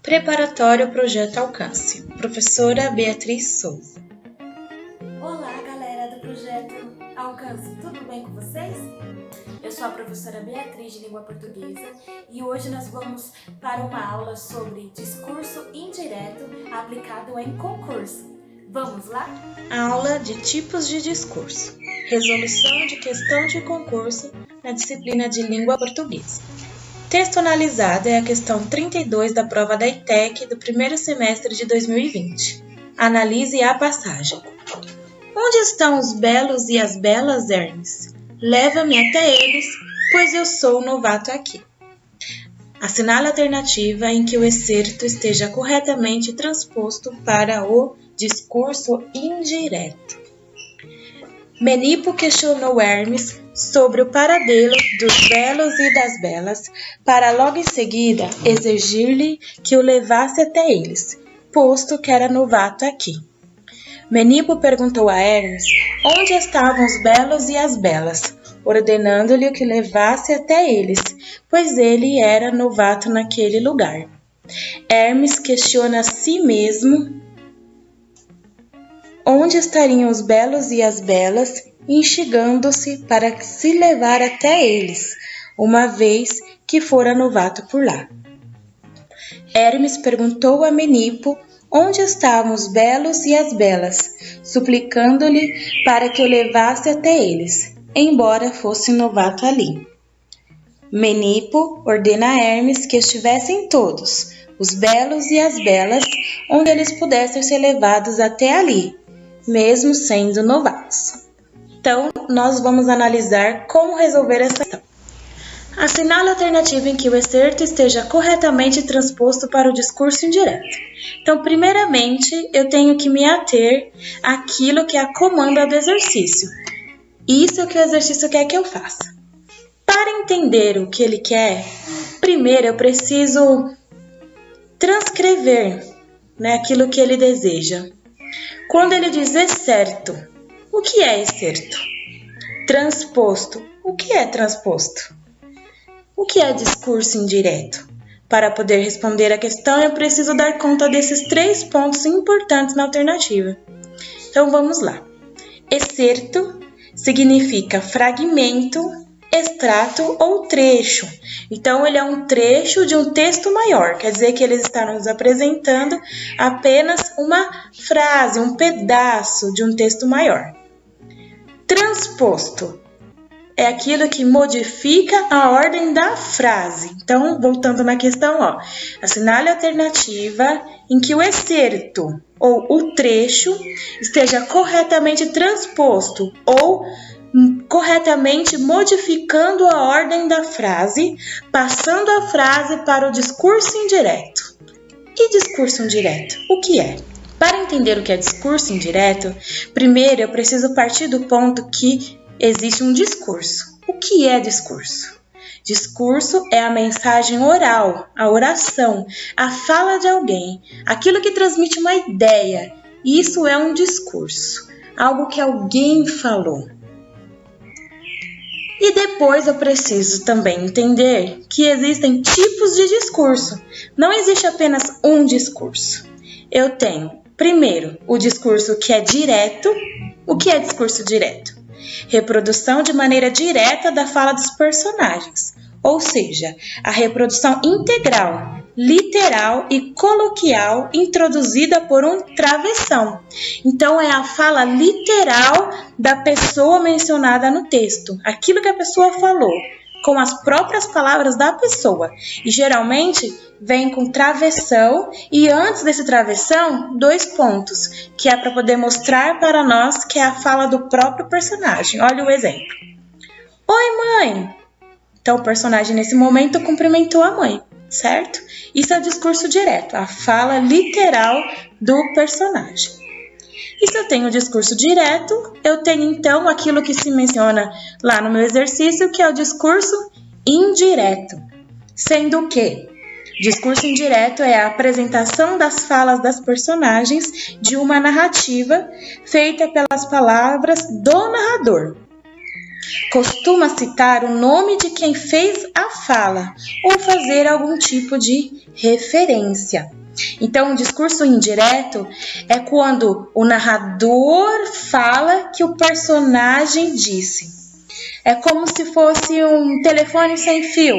Preparatório Projeto Alcance. Professora Beatriz Souza. Olá, galera do Projeto Alcance, tudo bem com vocês? Eu sou a professora Beatriz de Língua Portuguesa e hoje nós vamos para uma aula sobre discurso indireto aplicado em concurso. Vamos lá? Aula de tipos de discurso. Resolução de questão de concurso na disciplina de Língua Portuguesa. Texto analisado é a questão 32 da prova da ITEC do primeiro semestre de 2020. Analise a passagem. Onde estão os belos e as belas, Hermes? Leva-me até eles, pois eu sou novato aqui. Assinale a alternativa em que o excerto esteja corretamente transposto para o discurso indireto. Menipo questionou Hermes sobre o paradelo dos belos e das belas, para logo em seguida exigir-lhe que o levasse até eles, posto que era novato aqui. Menipo perguntou a Hermes onde estavam os belos e as belas, ordenando-lhe que o levasse até eles, pois ele era novato naquele lugar. Hermes questiona a si mesmo onde estariam os belos e as belas, instigando-se para se levar até eles, uma vez que fora novato por lá. Hermes perguntou a Menipo onde estavam os belos e as belas, suplicando-lhe para que o levasse até eles, embora fosse novato ali. Menipo ordena a Hermes que estivessem todos, os belos e as belas, onde eles pudessem ser levados até ali, mesmo sendo novatos. Então, nós vamos analisar como resolver essa questão. Assinale a alternativa em que o excerto esteja corretamente transposto para o discurso indireto. Então, primeiramente, eu tenho que me ater àquilo que é a comanda do exercício. Isso é o que o exercício quer que eu faça. Para entender o que ele quer, primeiro eu preciso transcrever, aquilo que ele deseja. Quando ele diz excerto, o que é excerto? Transposto, o que é transposto? O que é discurso indireto? Para poder responder a questão, eu preciso dar conta desses 3 pontos importantes na alternativa. Então, vamos lá. Excerto significa fragmento, extrato ou trecho. Então, ele é um trecho de um texto maior. Quer dizer que eles estão nos apresentando apenas uma frase, um pedaço de um texto maior. Transposto é aquilo que modifica a ordem da frase. Então, voltando na questão, assinale a alternativa em que o excerto ou o trecho esteja corretamente transposto ou corretamente modificando a ordem da frase, passando a frase para o discurso indireto. E discurso indireto, o que é? Para entender o que é discurso indireto, primeiro eu preciso partir do ponto que existe um discurso. O que é discurso? Discurso é a mensagem oral, a oração, a fala de alguém, aquilo que transmite uma ideia. Isso é um discurso, algo que alguém falou. E depois eu preciso também entender que existem tipos de discurso. Não existe apenas um discurso. Eu tenho, primeiro, o discurso que é direto. O que é discurso direto? Reprodução de maneira direta da fala dos personagens, ou seja, a reprodução integral, literal e coloquial introduzida por um travessão. Então, é a fala literal da pessoa mencionada no texto, aquilo que a pessoa falou, com as próprias palavras da pessoa. E geralmente vem com travessão e antes desse travessão, 2 pontos, que é para poder mostrar para nós que é a fala do próprio personagem. Olha o exemplo. Oi, mãe! Então, o personagem nesse momento cumprimentou a mãe, certo? Isso é o discurso direto, a fala literal do personagem. E se eu tenho o discurso direto, eu tenho então aquilo que se menciona lá no meu exercício, que é o discurso indireto. Sendo que discurso indireto é a apresentação das falas das personagens de uma narrativa feita pelas palavras do narrador. costuma citar o nome de quem fez a fala ou fazer algum tipo de referência. Então, o discurso indireto é quando o narrador fala que o personagem disse. É como se fosse um telefone sem fio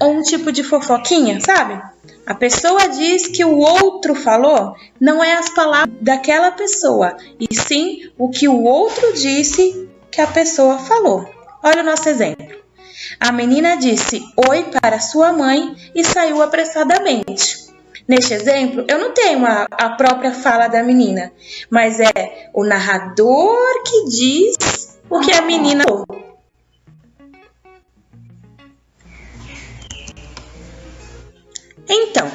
ou um tipo de fofoquinha, sabe? A pessoa diz que o outro falou não é as palavras daquela pessoa, e sim o que o outro disse que a pessoa falou. Olha o nosso exemplo. A menina disse oi para sua mãe e saiu apressadamente. Neste exemplo, eu não tenho a própria fala da menina, mas é o narrador que diz o que a menina falou. Então,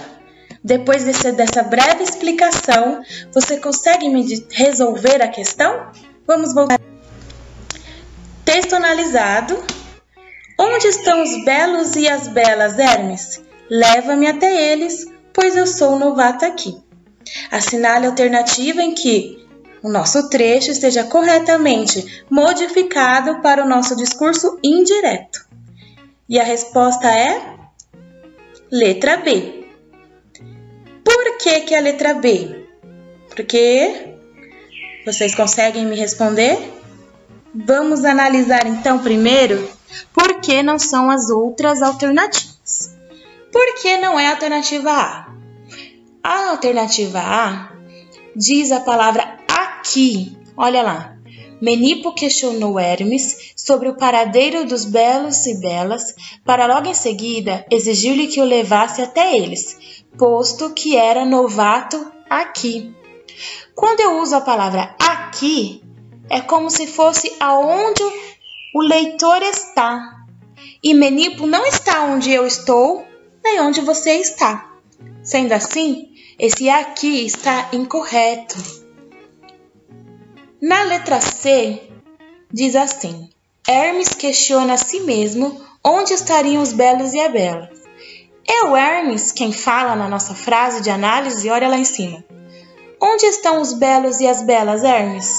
depois dessa breve explicação, você consegue me resolver a questão? Vamos voltar. Texto analisado. Onde estão os belos e as belas, Hermes? Leva-me até eles, pois eu sou novato aqui. Assinale a alternativa em que o nosso trecho esteja corretamente modificado para o nosso discurso indireto. E a resposta é letra B. Por que a letra B? Porque vocês conseguem me responder? Vamos analisar então primeiro por que não são as outras alternativas. Por que não é a alternativa A? A alternativa A diz a palavra aqui. Olha lá. Menipo questionou Hermes sobre o paradeiro dos belos e belas, para logo em seguida exigir-lhe que o levasse até eles, posto que era novato aqui. Quando eu uso a palavra aqui, é como se fosse aonde o leitor está. E Menipo não está onde eu estou, nem onde você está. Sendo assim, esse aqui está incorreto. Na letra C, diz assim: Hermes questiona a si mesmo onde estariam os belos e as belas. É o Hermes quem fala na nossa frase de análise, olha lá em cima. Onde estão os belos e as belas, Hermes?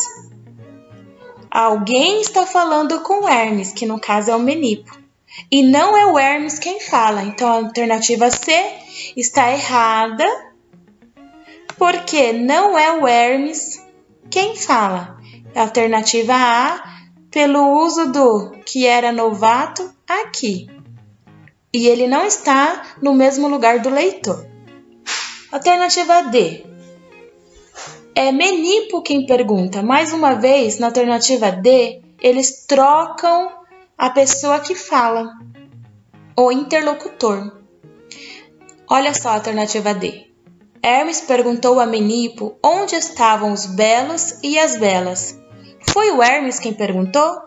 Alguém está falando com Hermes, que no caso é o Menipo. E não é o Hermes quem fala. Então a alternativa C está errada, porque não é o Hermes quem fala. A alternativa A, pelo uso do que era novato aqui. E ele não está no mesmo lugar do leitor. Alternativa D. É Menipo quem pergunta. Mais uma vez, na alternativa D, eles trocam a pessoa que fala, o interlocutor. Olha só a alternativa D. Hermes perguntou a Menipo onde estavam os belos e as belas. Foi o Hermes quem perguntou?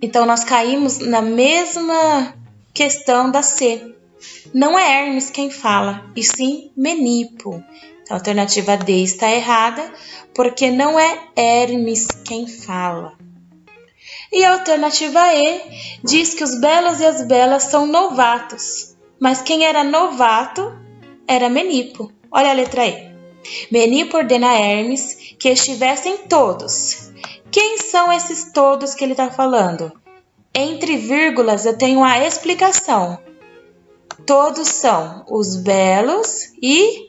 Então nós caímos na mesma questão da C. Não é Hermes quem fala, e sim Menipo. Então a alternativa D está errada, porque não é Hermes quem fala. E a alternativa E diz que os belos e as belas são novatos. Mas quem era novato era Menipo. Olha a letra E. Menipo ordena a Hermes que estivessem todos. Quem são esses todos que ele está falando? Entre vírgulas eu tenho a explicação. Todos são os belos e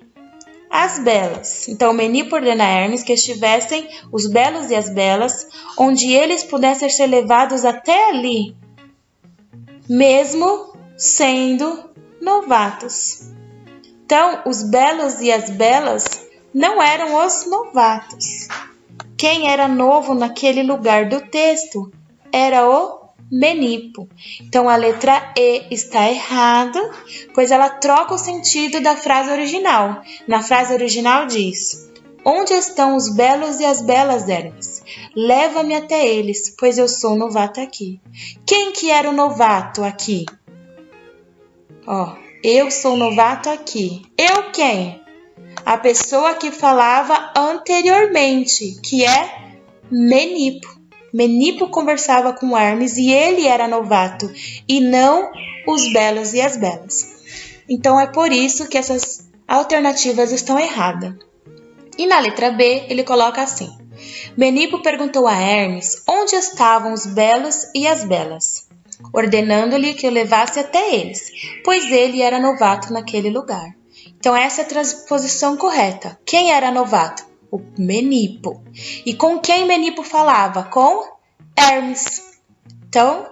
as belas. Então, Menipo ordena a Hermes que estivessem os belos e as belas, onde eles pudessem ser levados até ali, mesmo sendo novatos. Então, os belos e as belas não eram os novatos. Quem era novo naquele lugar do texto era o Menipo. Então, a letra E está errada, pois ela troca o sentido da frase original. Na frase original diz: onde estão os belos e as belas, Hermes? Leva-me até eles, pois eu sou novato aqui. Quem que era o novato aqui? Eu sou novato aqui. Eu quem? A pessoa que falava anteriormente, que é Menipo. Menipo conversava com Hermes e ele era novato, e não os belos e as belas. Então é por isso que essas alternativas estão erradas. E na letra B ele coloca assim: Menipo perguntou a Hermes onde estavam os belos e as belas, ordenando-lhe que o levasse até eles, pois ele era novato naquele lugar. Então essa é a transposição correta. Quem era novato? O Menipo. E com quem Menipo falava? Com Hermes. Então,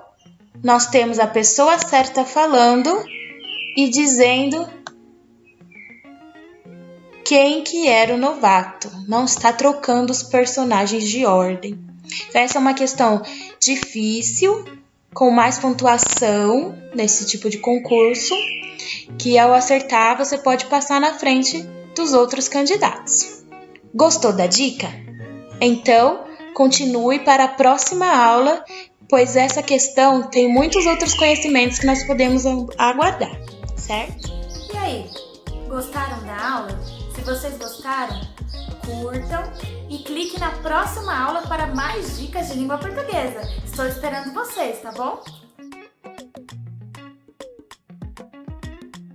nós temos a pessoa certa falando e dizendo quem que era o novato. Não está trocando os personagens de ordem. Então, essa é uma questão difícil, com mais pontuação nesse tipo de concurso, que ao acertar você pode passar na frente dos outros candidatos. Gostou da dica? Então, continue para a próxima aula, pois essa questão tem muitos outros conhecimentos que nós podemos aguardar, certo? E aí, gostaram da aula? Se vocês gostaram, curtam e clique na próxima aula para mais dicas de língua portuguesa. Estou esperando vocês, tá bom?